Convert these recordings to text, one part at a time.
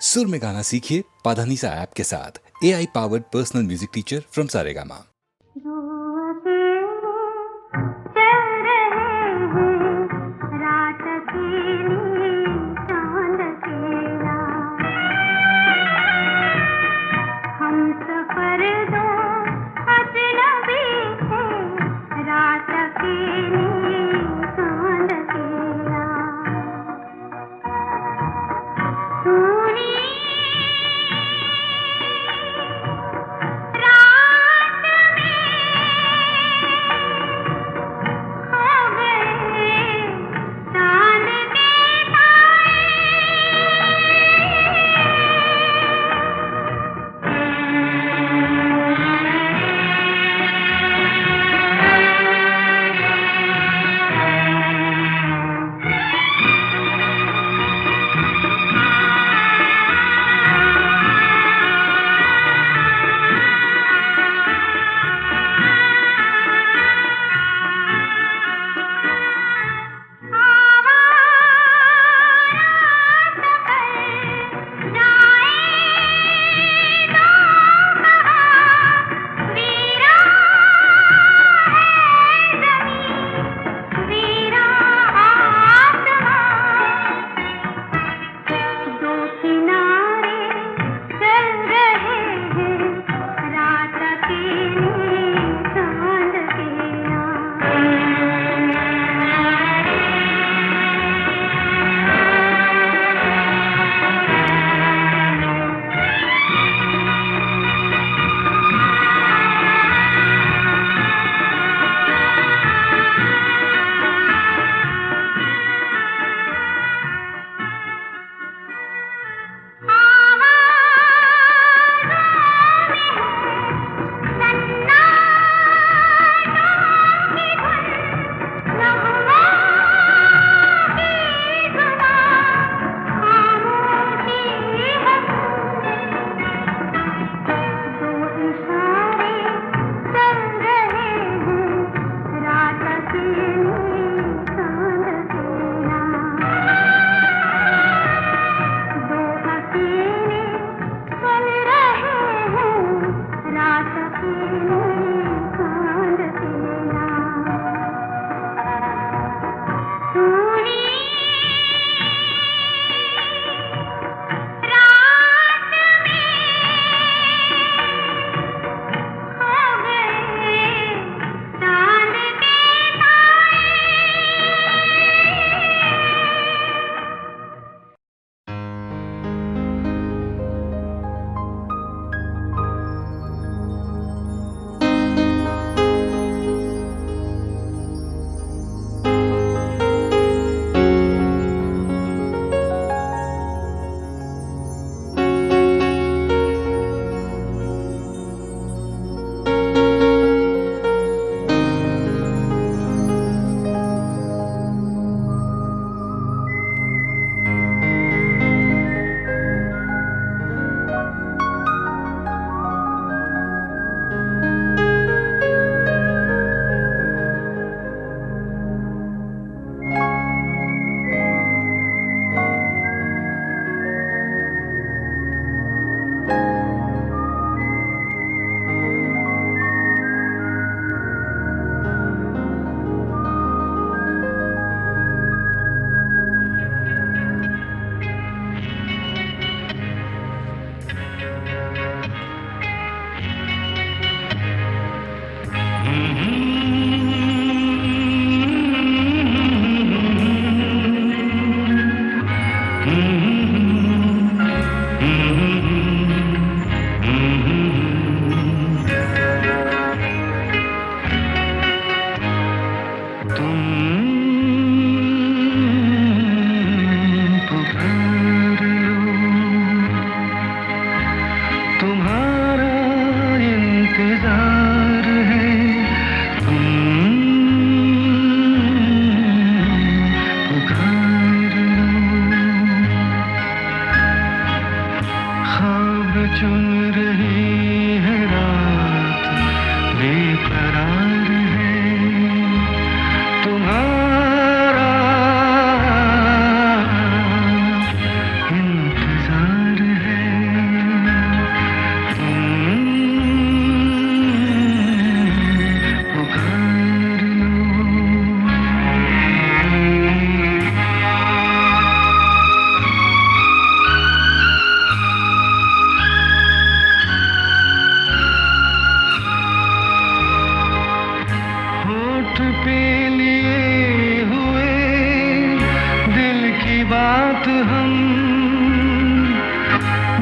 सुर में गाना सीखिए पाधानीसा ऐप के साथ। AI powered personal music teacher from Saregama.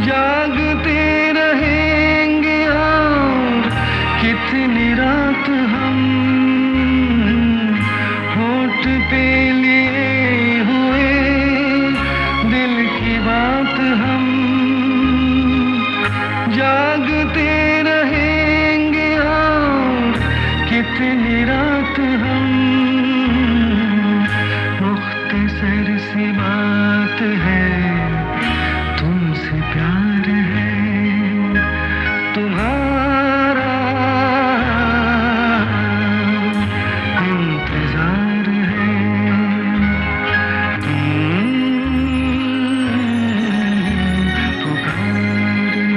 जागते रहेंगे और कितनी रात हम होठ पे लिए हुए दिल की बात हम जागते रहेंगे और कितनी रात हम मुख्तसर सी बात है तुमसे प्यार है तुम्हारा इंतजार है पुकार लो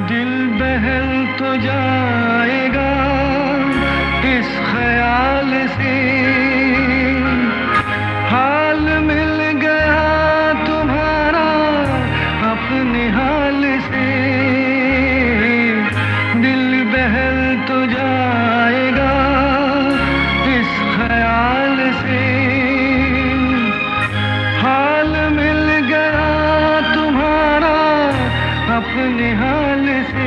दिल बहल तो जाएगा इस ख्याल से हाल मिल गया तुम्हारा अपने हाल से दिल बहल तो जाएगा इस ख्याल से हाल मिल गया तुम्हारा अपने हाल से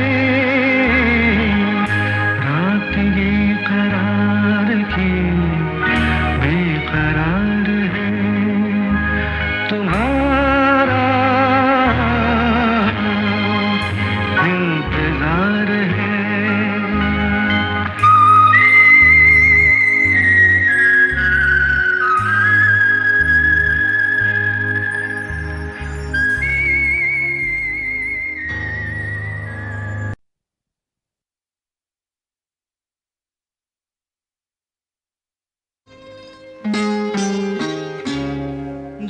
रात ये करार की बेकरार है तुम्हारा इंतजार है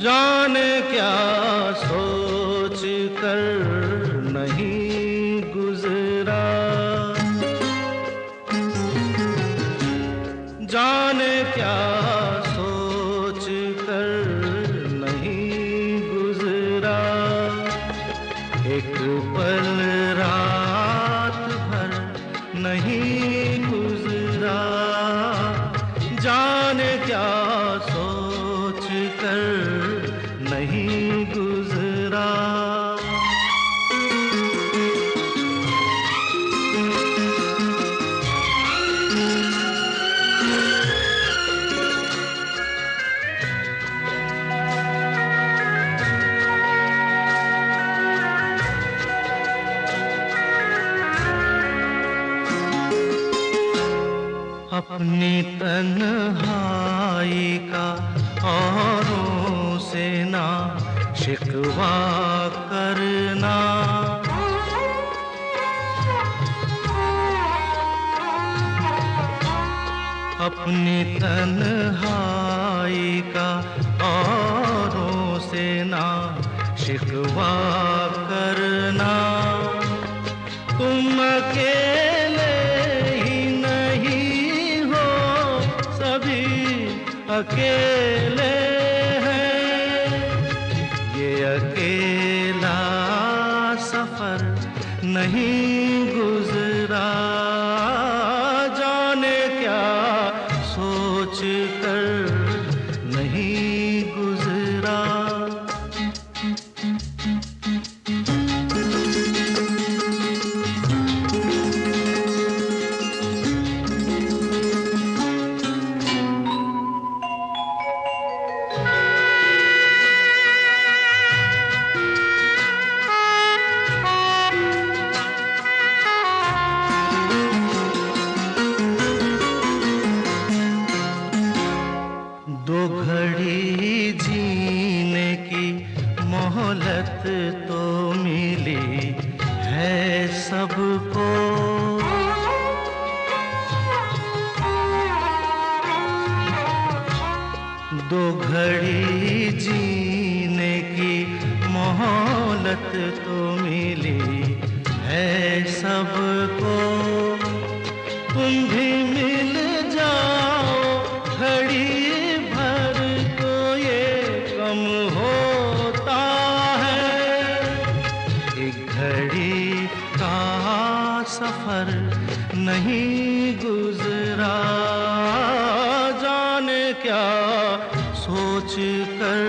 जाने क्या सोच कर नहीं गुजरा जाने क्या सोच कर नहीं गुजरा एक पल रात भर नहीं गुजरा जाने क्या सोच कर नहीं गुजरा अपनी तन्हाई का औरों से ना शिकवा करना अपनी तन्हाई का औरों से ना शिकवा करना तुम अकेले ही नहीं हो सभी अकेले हैं ये अकेला सफर नहीं गुजरा जाने क्या सोच कर नहीं गुजरा दो घड़ी जीने की मोहलत तो मिली है सबको दो घड़ी जीने की मोहलत तो मिली है सबको तुम भी मिल जाओ घड़ी भर को ये कम होता है एक घड़ी का सफर नहीं गुजरा, जाने क्या सोच कर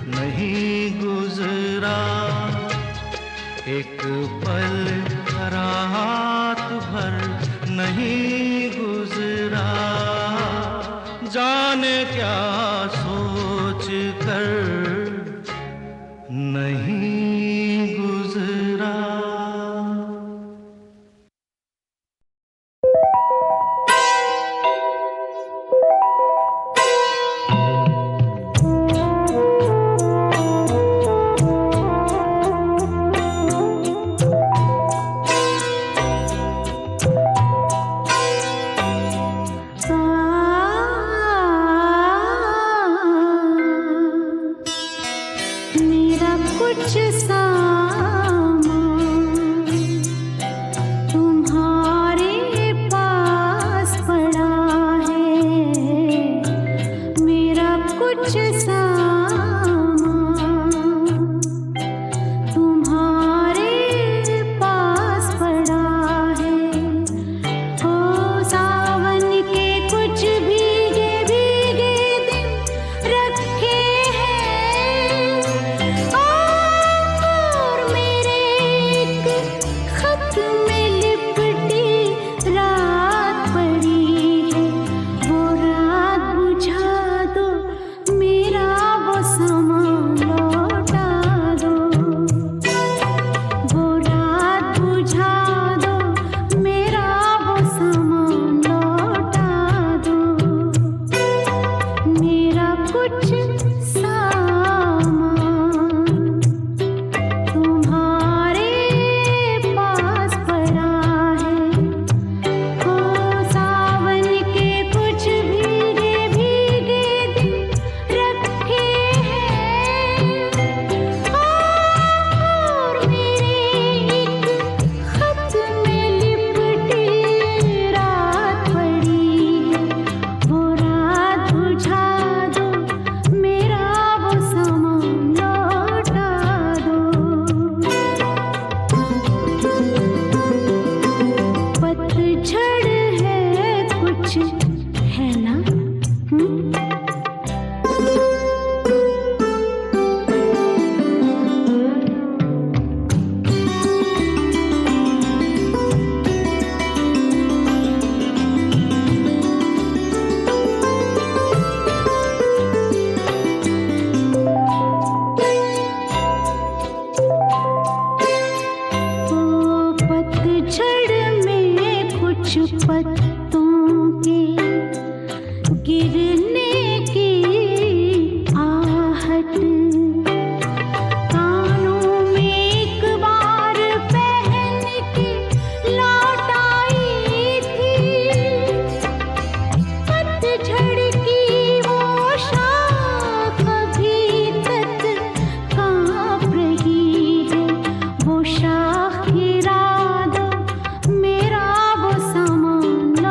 नहीं गुजरा। एक पल रात भर नहीं गुजरा, जाने क्या सोच कर नहीं गुजरा। मेरा कुछ सामान तुम्हारे पास पड़ा है, मेरा कुछ सामान तुम्हारे पास पड़ा है। ओ सावन के कुछ भीगे भीगे दिन रखे हैं, और मेरे एक खत में लिपटी रात पड़ी है। वो रात बुझा दो, मेरा वो सामान लौटा दो। वो रात बुझा दो, मेरा वो सामान लौटा दो। मेरा कुछ सामान तुम्हारे पास पड़ा है। ओ सावन के कुछ भीगे भीगे दिन रखे हैं, और मेरे एक खत में लिपटी रात पड़ी है। वो रात बुझा दो, मेरा वो सामान लौटा दो। पतझड़ है कुछ, है ना? ओ पतझड़ में कुछ पत्तों के गिरने की आहट, कानों में एक बार पहन के लौट आई थी। पतझड़ की वो शाख अभी तक कांप रही है। वो शाख गिरा दो, मेरा वो सामान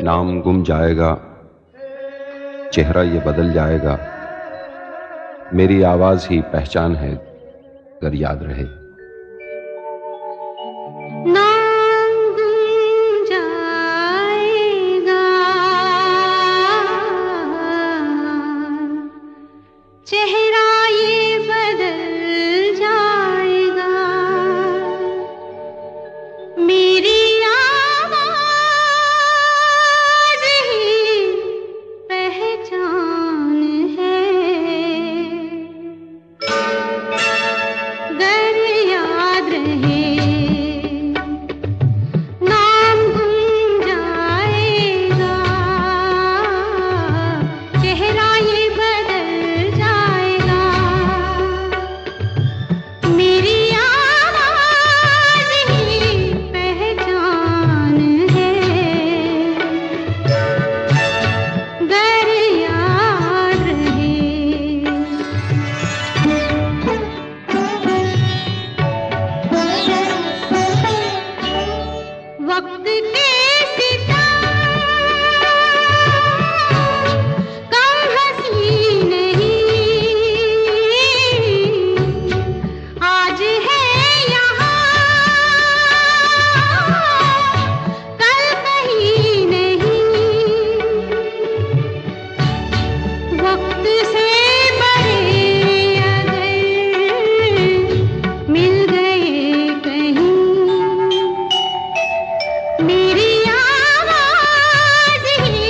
नाम गुम जाएगा, चेहरा ये बदल जाएगा, मेरी आवाज ही पहचान है, अगर याद रहे। नाम गुम जाएगा, चेहरा ये बदल जाएगा, मेरी आवाज ही पहचान है, गर याद रहे। नाम गुम जाएगा, चेहरा ये बदल जाएगा, मेरी आवाज ही पहचान है, गर याद रहे। वक्त के सितारे कम हंसी नहीं, आज है यहाँ कल कहीं नहीं, वक्त से बड़े अगर मिल गए कहीं, मेरी आवाज ही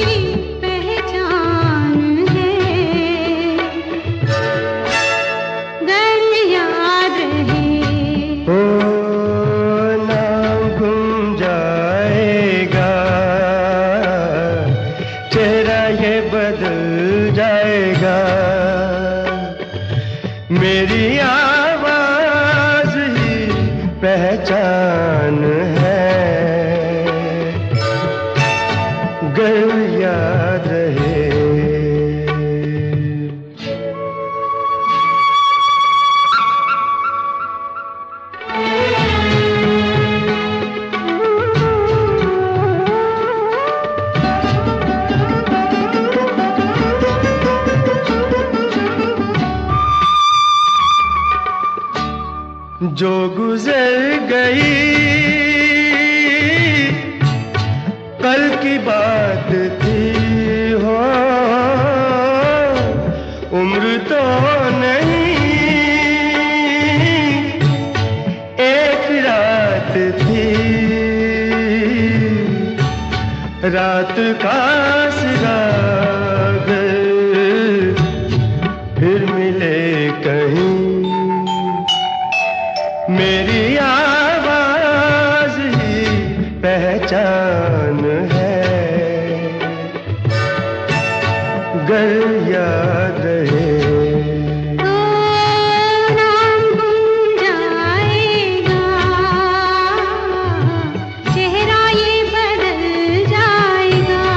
पहचान है, गर याद रहे। ओ नाम गुम जाएगा, चेहरा ये बदल जाएगा, मेरी आवाज ही पहचान है, गर याद रहे। जो गुजर गई कल की बात थी, हो उम्र तो नहीं एक रात थी, रात का सिरा फिर मिले कहीं, मेरी आवाज ही पहचान है, गर याद रहे। नाम गुम जाएगा, चेहरा ये बदल जाएगा,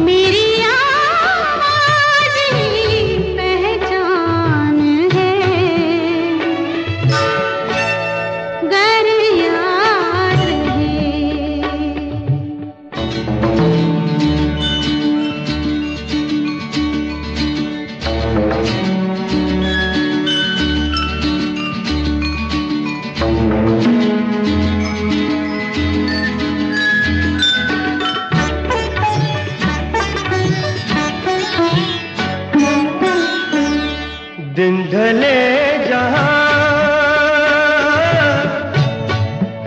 मेरी आवाज ही पहचान है, गर याद रहे। दिन ढले जहाँ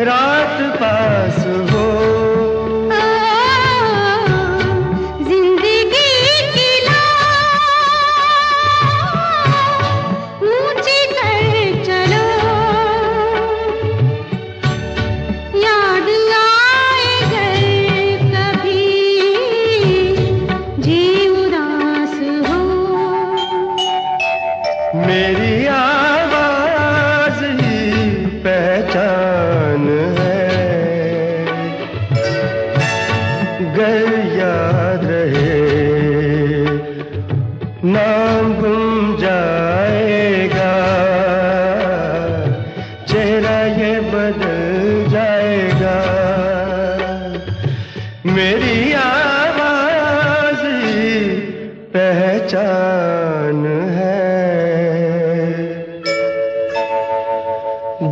रात पास हो, जिंदगी की ऊंची कर चलो, याद आए घर कभी जी उदास हो, मेरी आवाज ही पहचान है, गर याद रहे। नाम गुम जाएगा, चेहरा ये बदल जाएगा, मेरी आवाज ही पहचान है,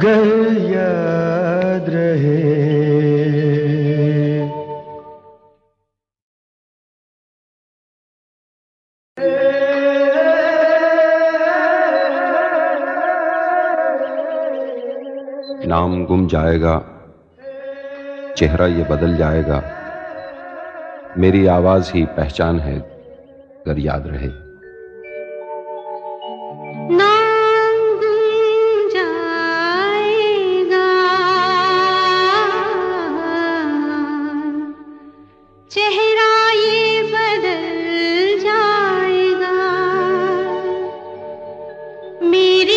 गर याद रहे। नाम गुम जाएगा, चेहरा ये बदल जाएगा, मेरी आवाज ही पहचान है, अगर याद रहे। नाम गुम जाएगा, चेहरा ये बदल जाएगा, मेरी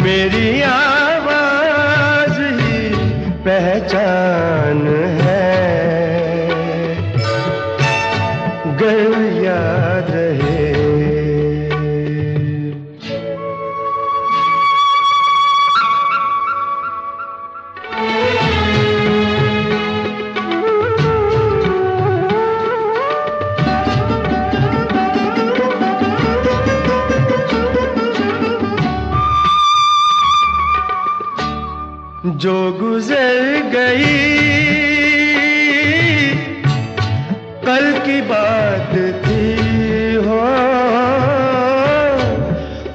मेरी आवाज ही पहचान है, गर याद रहे। जो गुजर गई कल की बात थी, हो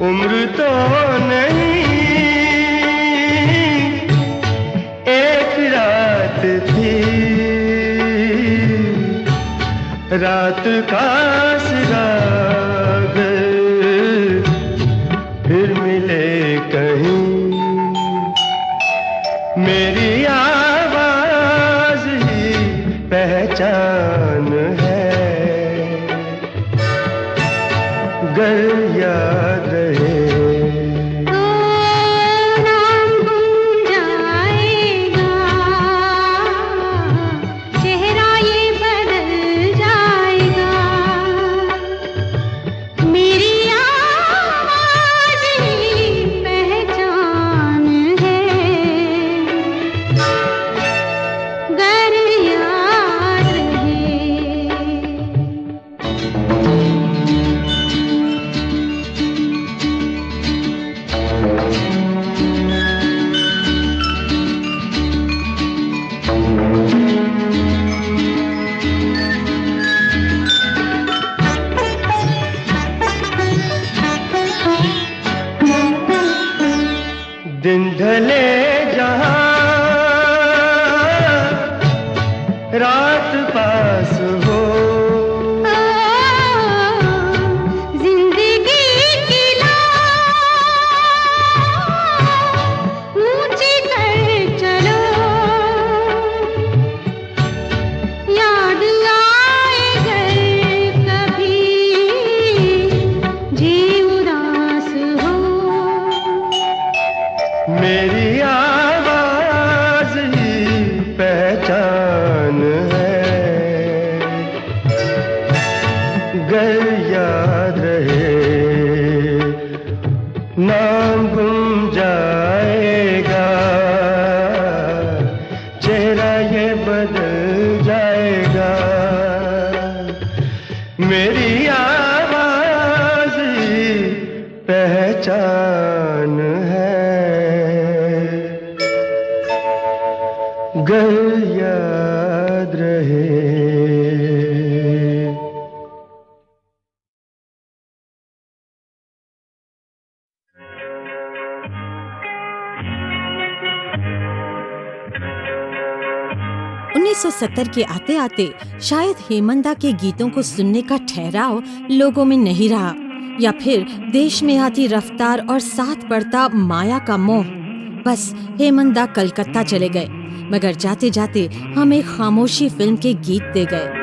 उम्र तो नहीं एक रात थी, रात का सिराग फिर मिले कहीं। मेरी आवाज ही पहचान है, गर याद रहे। याद रहे, नाम गुम जाएगा, चेहरा ये बदल जाएगा, मेरी आवाज ही पहचान है, गर याद रहे। 1970 के आते आते शायद हेमंदा के गीतों को सुनने का ठहराव लोगों में नहीं रहा, या फिर देश में आती रफ्तार और साथ बढ़ता माया का मोह। बस हेमंदा कलकत्ता चले गए, मगर जाते जाते हमें खामोशी फिल्म के गीत दे गए।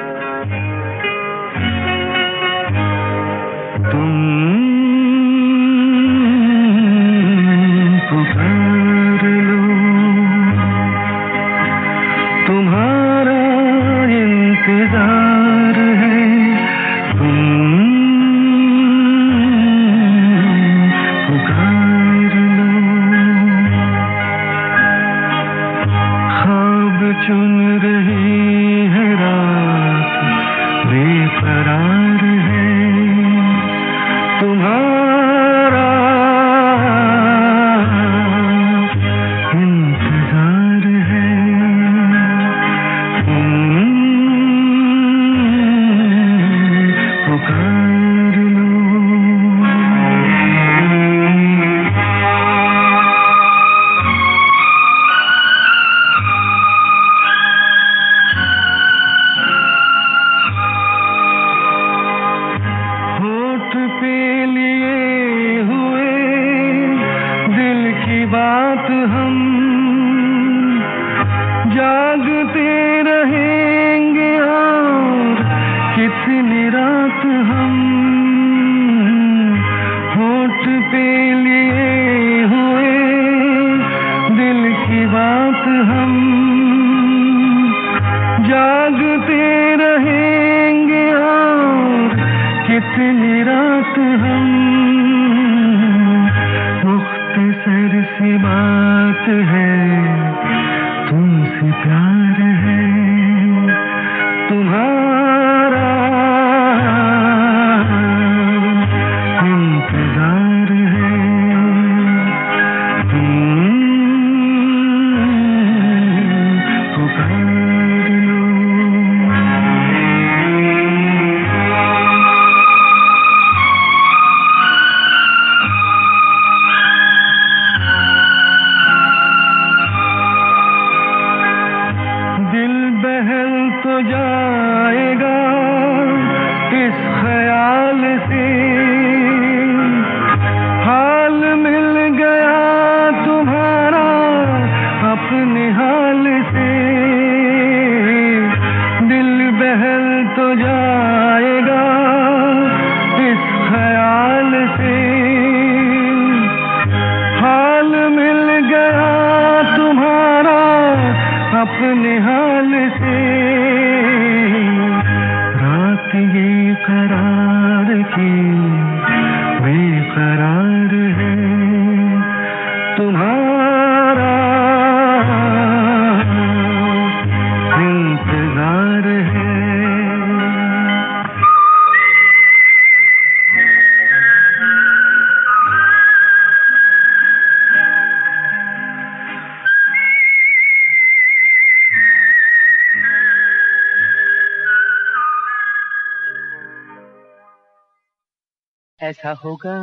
ऐसा होगा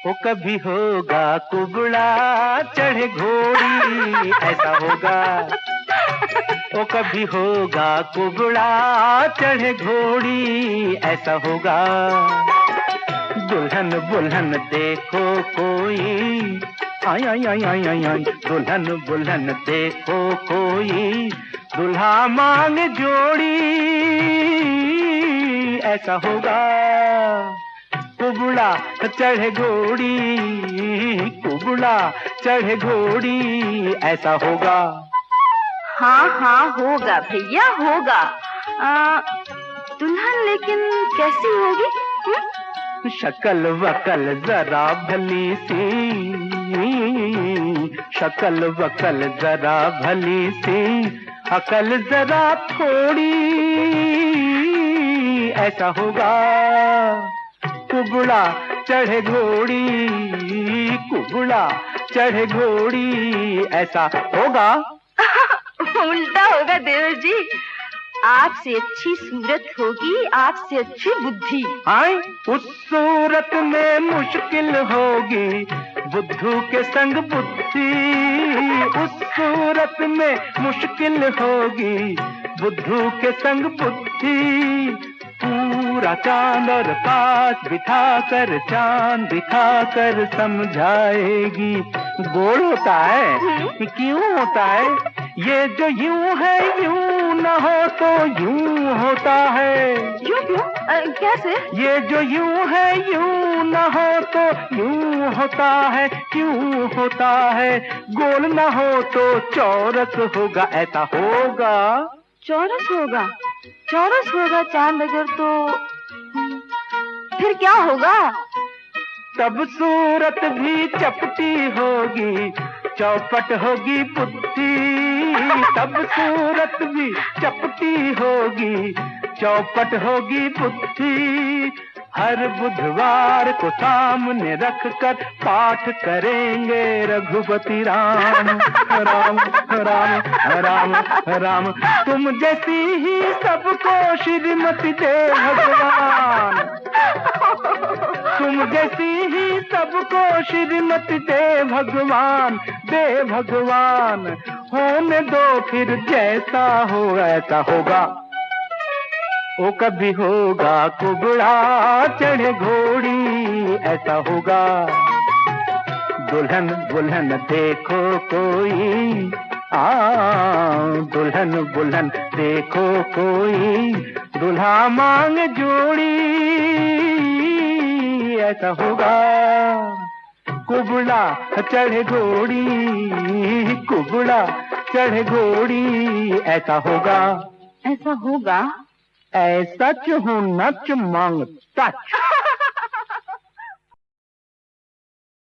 वो कभी होगा कुबड़ा चढ़े घोड़ी, ऐसा होगा वो कभी होगा कुबड़ा चढ़े घोड़ी, ऐसा होगा। दुल्हन बुल्हन देखो कोई, आई आई आई आई आई आई, दुल्हन बुल्हन देखो कोई, दुल्हा मांग जोड़ी, ऐसा होगा। कुबड़ा चढ़े घोड़ी, कुबड़ा चढ़े घोड़ी, ऐसा होगा। हाँ हाँ होगा भैया होगा। दुल्हन लेकिन कैसी होगी? शक्ल वकल जरा भली सी, शक्ल वकल जरा भली सी, अकल जरा थोड़ी, ऐसा होगा कुबड़ा चढ़े घोड़ी, कुबड़ा चढ़े घोड़ी, ऐसा होगा। उल्टा होगा देवर जी, आपसे अच्छी सूरत होगी, आपसे अच्छी बुद्धि। आए उस सूरत में मुश्किल होगी बुद्धू के संग बुद्धि, उस सूरत में मुश्किल होगी बुद्धू के संग बुद्धि। पूरा चांद और पास बिठा कर चांद दिखा कर समझाएगी। गोल होता है क्यों होता है, ये जो यूं है यूं न हो तो यूं होता है। यूं क्यों? कैसे? ये जो यूं है यूं न हो तो यूं होता है, क्यों होता है। गोल न हो तो चौरस होगा, ऐसा होगा। चौरस होगा? चौरस होगा चांद अगर तो फिर क्या होगा? तब सूरत भी चपटी होगी, चौपट होगी बुद्धि। तब सूरत भी चपटी होगी, चौपट होगी बुद्धि। हर बुधवार को सामने रखकर पाठ करेंगे रघुपति राम राम राम राम राम। तुम जैसी ही सबको श्रीमती दे भगवान, तुम जैसी ही सबको श्रीमती दे भगवान, दे भगवान। होने दो फिर जैसा हो ऐसा होगा। ओ कभी होगा कुबड़ा चढ़े घोड़ी, ऐसा होगा। दुल्हन बुल्हन देखो कोई, दुल्हन बुल्हन देखो कोई, दुल्हा मांग जोड़ी, ऐसा होगा। कुबड़ा चढ़े घोड़ी, कुबड़ा चढ़े घोड़ी, ऐसा होगा। ऐसा होगा? ऐसा च हूँ नच मांग सच।